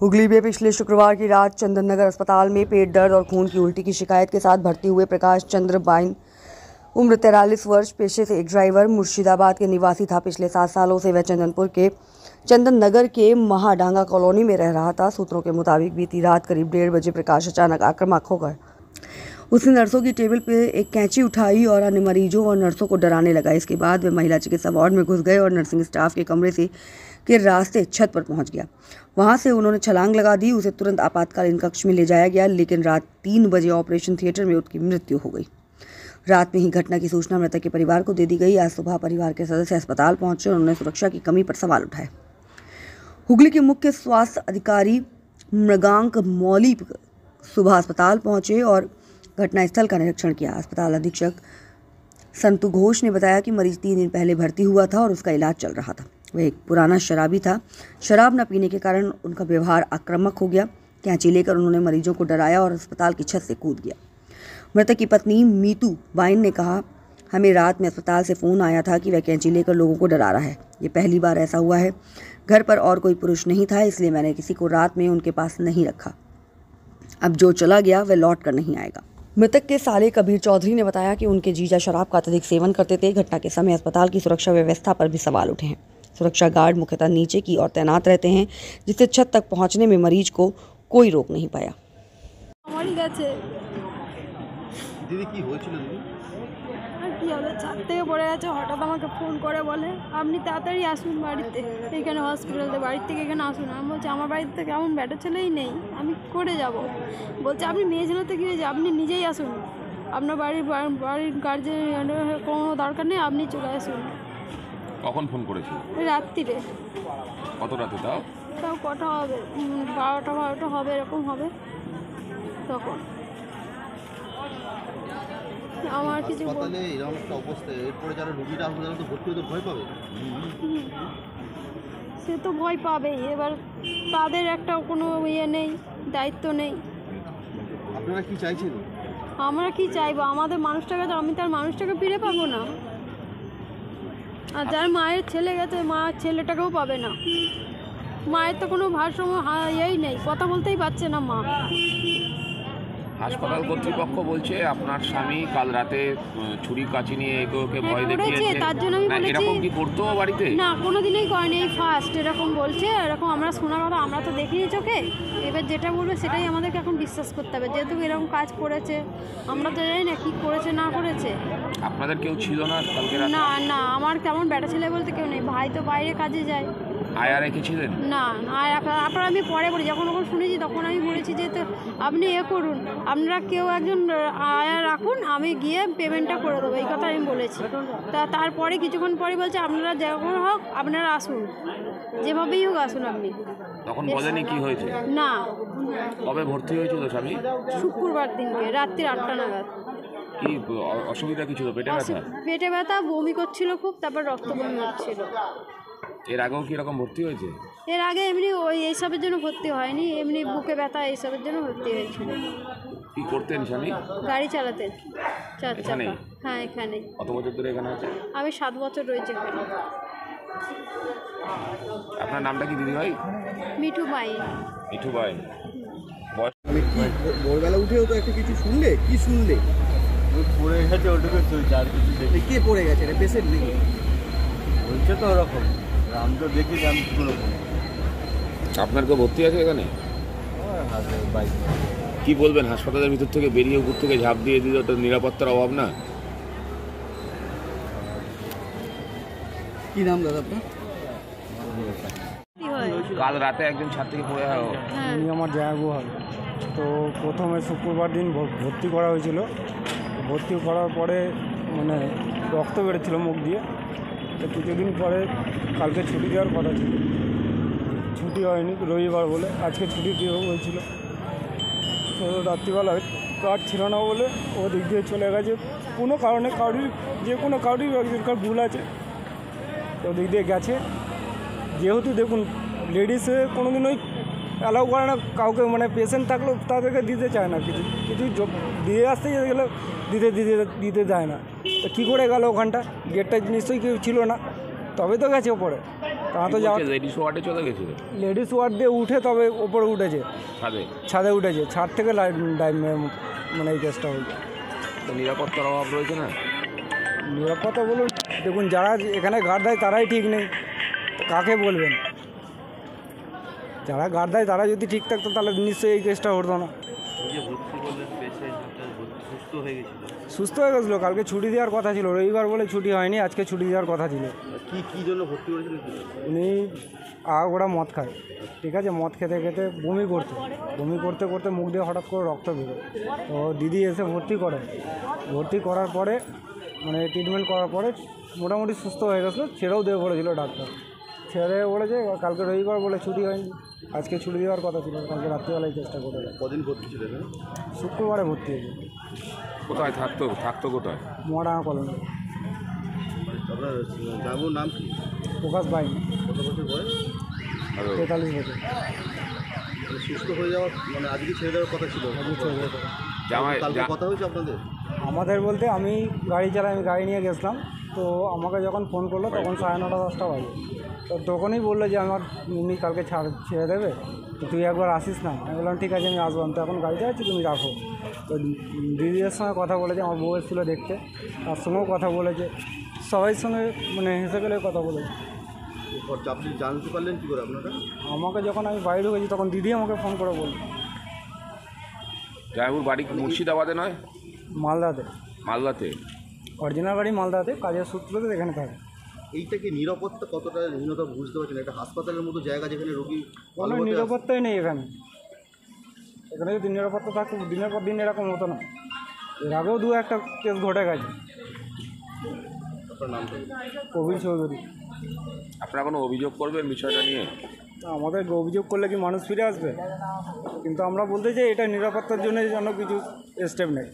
हुगली में पिछले शुक्रवार की रात चंदन नगर अस्पताल में पेट दर्द और खून की उल्टी की शिकायत के साथ भर्ती हुए प्रकाश चंद्र बाइन उम्र 43 वर्ष, पेशे से एक ड्राइवर, मुर्शिदाबाद के निवासी था। पिछले 7 सालों से वह चंदनपुर के चंदन नगर के महाडांगा कॉलोनी में रह रहा था। सूत्रों के मुताबिक बीती रात करीब 1:30 बजे प्रकाश अचानक आक्रामक हो गया। उसने नर्सों की टेबल पर एक कैंची उठाई और अन्य मरीजों और नर्सों को डराने लगा। इसके बाद वह महिला चिकित्सा वार्ड में घुस गए और नर्सिंग स्टाफ के कमरे से के रास्ते छत पर पहुंच गया। वहां से उन्होंने छलांग लगा दी। उसे तुरंत आपातकालीन कक्ष में ले जाया गया, लेकिन रात 3 बजे ऑपरेशन थिएटर में उसकी मृत्यु हो गई। रात में ही घटना की सूचना मृतक के परिवार को दे दी गई। आज सुबह परिवार के सदस्य अस्पताल पहुंचे और उन्होंने सुरक्षा की कमी पर सवाल उठाए। हुगली के मुख्य स्वास्थ्य अधिकारी मृगांक मौली सुबह अस्पताल पहुंचे और घटनास्थल का निरीक्षण किया। अस्पताल अधीक्षक संतु घोष ने बताया कि मरीज 3 दिन पहले भर्ती हुआ था और उसका इलाज चल रहा था। वह एक पुराना शराबी था। शराब न पीने के कारण उनका व्यवहार आक्रामक हो गया। कैंची लेकर उन्होंने मरीजों को डराया और अस्पताल की छत से कूद गया। मृतक की पत्नी मीतू बाइन ने कहा, हमें रात में अस्पताल से फ़ोन आया था कि वह कैंची लेकर लोगों को डरा रहा है। ये पहली बार ऐसा हुआ है। घर पर और कोई पुरुष नहीं था, इसलिए मैंने किसी को रात में उनके पास नहीं रखा। अब जो चला गया वह लौट कर नहीं आएगा। मृतक के साले कबीर चौधरी ने बताया कि उनके जीजा शराब का अत्यधिक सेवन करते थे। घटना के समय अस्पताल की सुरक्षा व्यवस्था पर भी सवाल उठे हैं। सुरक्षा गार्ड मुख्यतः नीचे की ओर तैनात रहते हैं, जिससे छत तक पहुंचने में मरीज को कोई रोक नहीं पाया। দিদি কি হয়েছিল? দিদি আর কি হবে, ছাদ থেকে পড়ে গেছে। হঠাৎ আমাকে ফোন করে বলে আপনি তাড়াতাড়ি আসুন বাড়িতে, এখানে হসপিটালে, বাড়ির থেকে এখানে আসুন। আমি বলছি আমার বাড়িতে কেমন ব্যাটা ছেলেই নেই, আমি করে যাব। বলছে আপনি মেয়ে ছেলে থেকে আপনি নিজেই আসুন, আপনার বাড়ির গার্জেন কোনো দরকার নেই, আপনি চলে আসুন। কখন ফোন করেছিল? রাত্রিরে। কত রাতে? তাও কটা হবে, 12টা হবে, এরকম হবে তখন। আমার কিছু হাসপাতালে এরকম একটা অবস্থা, এরপরে যারা রোগীরা হাসপাতালে তো ভর্তি হতে ভয় পাবে। সে তো ভয় পাবেই, এবার তাদের একটা কোনো ইয়ে নেই, দায়িত্ব নেই। আপনারা কি চাইছেন? আমরা কি চাইবো, আমাদের মানুষটাকে তো, আমি তার মানুষটাকে ফিরে পাবো না। আর যার মায়ের ছেলে গেছে, মা ছেলেটাকেও পাবে না। মায়ের তো কোনো ভারসাম্য ইয়েই নেই, কথা বলতেই পারছে না মা। হাসপাতাল কর্তৃপক্ষ বলছে আপনার স্বামী কাল রাতে ছুরি কাঁচি নিয়ে এগোকে ভয় দেখিয়েছে। তার জন্য আমি বলেছি, এরকম কি করতো বাড়িতে? না, কোনোদিনই করেনি, এই ফার্স্ট এরকম বলছে। এরকম আমরা শোনা কথা, আমরা তো দেখিনি চোখে। এবার যেটা বলবে সেটাই আমাদেরকে এখন বিশ্বাস করতে হবে, যেহেতু এরকম কাজ করেছে। আমরা তো জানি না কি করেছে না করেছে। আপনাদের কেউ ছিল না কালকে রাতে? না না, আমার তেমন বেটা ছেলে বলতে কেউ নেই। ভাই তো বাইরে কাজে যায়। আয়া রেখেছিলেন? না, আপনার আমি পরে বলি, যখন শুনেছি তখন আমি বলেছি যে তো আপনি করুন, আপনারা কেউ একজন আয়া রাখুন, আমি গিয়ে পেমেন্টটা করে দেবো, এই কথা আমি বলেছি। তারপরে কিছুক্ষণ পরে বলছে আপনারা যখন হোক আপনারা আসুন, যেভাবেই হোক আসুন আপনি। তখন বলেনি কি হয়েছে? না। কবে ভর্তি হয়েছিল স্বামী? শুক্রবার দিনকে রাত্রি 8টা নাগাদ। কি অসুবিধা কি ছিল? পেটে ব্যথা? পেটে ব্যথা, বমি করছিল খুব, তারপর রক্ত বমি হচ্ছিল। এর আগেও কি এরকম ভর্তি হয়েছে? এর আগে এমনি এইসবের জন্য ভর্তি হয়নি, এমনি বুকে ব্যথা এইসবের জন্য ভর্তি হয়েছিল। কি করতেন স্বামী? গাড়ি চালাতেন, 4 চাকা। হ্যাঁ, এখানে। কত বছর ধরে এখানে আছে? আমি 7 বছর রয়েছি এখানে। আপনার নামটা কি দিদি ভাই? মিঠু ভাই। মিঠু ভাই। মানে কি ভোরবেলা উঠেও তো একটা কিছু শুনলে? কি শুনলে? পড়ে গেছে, ওটুকু চলছে, আর কিছু দেখি। কে পড়ে গেছে? এটা পেশেন্ট নাকি? বলছে তো ওরকম, আমি তো দেখি যে আমি কোনো আপনার কেউ ভর্তি আছে এখানে? বাইক। কি বলবেন, হাসপাতালের ভিতর থেকে বেরিয়ে উপর থেকে ঝাঁপ দিয়ে দিল, ওটা নিরাপত্তার অভাব না? কি নাম দাদা আপনার? কাল রাতে একজন ছাদ থেকে পড়ে উনি আমার জায়গা হয়। তো প্রথমে শুক্রবার দিন ভর্তি করা হয়েছিল। ভর্তি করার পরে মানে রক্ত বেরোচ্ছিল মুখ দিয়ে। তো কিছুদিন পরে কালকে ছুটি দেওয়ার কথা ছিল, ছুটি হয়নি রবিবার বলে, আজকে ছুটি দেওয়া হয়েছিল। তো রাত্রিবেলায় কার্ড ছিল না বলে ও দিক দিয়ে চলে গেছে। কোনো কারণে যে কোনো কারোরই একজনকার ভুল আছে, তো দিক দিয়ে গেছে। যেহেতু দেখুন লেডিসে কোনো দিন ওই অ্যালাউ করে না কাউকে, মানে পেশেন্ট থাকলেও তাদেরকে দিতে চায় না, কিছু দিয়ে আসতে গেলে দিতে দেয় না। তো কী করে গেল ওখানটা? গেটটা নিশ্চয়ই কেউ ছিল না, তবে তো গেছে ওপরে। তা তো যাওয়া লেডিস ওয়ার্ডে চলে গেছিল লেডিস ওয়ার্ড দিয়ে উঠে তবে ওপরে উঠেছে, ছাদে। ছাদে উঠেছে, ছাদ থেকে মানে এই কেসটা হয়েছে। তো নিরাপত্তার অভাব রয়েছে না? নিরাপত্তা বলুন, দেখুন যারা এখানে গার্ড দেয় তারাই ঠিক নেই, তো কাকে বলবেন? যারা গার্ড দেয় তারা যদি ঠিক থাকতো তাহলে নিশ্চয়ই এই কেসটা হতো না। সুস্থ হয়ে গেছিলো, কালকে ছুটি দেওয়ার কথা ছিল, রবিবার বলে ছুটি হয়নি, আজকে ছুটি দেওয়ার কথা ছিল। কি জন্য ভর্তি করেছিল? উনি আগাগোড়া মদ খায়, ঠিক আছে, মদ খেতে খেতে বমি করতে করতে মুখ দিয়ে হঠাৎ করে রক্ত বেরোয়। তো দিদি এসে ভর্তি করার পরে মানে ট্রিটমেন্ট করার পরে মোটামুটি সুস্থ হয়ে গেছিলো, ছেড়েও দেবে বলেছিল ডাক্তার, ছেড়ে বলেছে কালকে রবিবার বলে ছুটি হয়নি, আজকে ছুটি দেওয়ার কথা ছিল, কালকে রাত্রিবেলায় চেষ্টা করে। কদিন ভর্তি ছিল? শুক্রবারে ভর্তি হয়েছে। কোথায় থাকতো কোথায়? মহাডাঙ্গা কলোনি। আপনার বাবুর নাম কি? প্রকাশ বাইন, কত বছর বয়স? 43 বছর। সুস্থ হয়ে যাওয়ার মানে আজকে ছেড়ে দেওয়ার কথা ছিল, কালকে কথা হয়েছে আপনাদের? আমাদের বলতে আমি গাড়ি চালাই, আমি গাড়ি নিয়ে গেছিলাম, তো আমাকে যখন ফোন করলো তখন 9:30 10টা বাজে, তো তখনই বললো যে আমার এমনি কালকে ছেড়ে দেবে, তো তুই একবার আসিস না। আমি বললাম ঠিক আছে আমি আসবো, আমি তো এখন গাড়িতে আছি, তুমি রাখো। তো দিদিদের সঙ্গে কথা বলেছে, আমার বউ এসেছিলো দেখতে, তার সঙ্গেও কথা বলেছে, সবাই সঙ্গে মানে হেসে গেলে কথা বলেছে। আপনি জানতে পারলেন কী করে আপনারা? আমাকে যখন আমি বাড়ি ঢুকেছি তখন দিদি আমাকে ফোন করে বলল। জামাইবাবুর বাড়ি মুর্শিদাবাদে নয়, মালদাতে? অরিজিনাল বাড়ি মালদাতে, কাজের সূত্রতে এখানে থাকে। এইটা কি নিরাপত্তা কতটা হীনতা বুঝতে পারছেন? একটা হাসপাতালের মতো জায়গা যেখানে রোগী কোনো নিরাপত্তাই নেই এখানে। এখানে যদি নিরাপত্তা থাকতো দিনের পর দিন এরকম হতো না। এর আগেও 2-1টা কেস ঘটে গেছে। আপনার নাম? কবির চৌধুরী। আপনারা কোনো অভিযোগ করবেন বিষয়টা নিয়ে? আমাদের অভিযোগ করলে কি মানুষ ফিরে আসবে? কিন্তু আমরা বলতে চাই এটা নিরাপত্তার জন্য যেন কিছু স্টেপ নেই।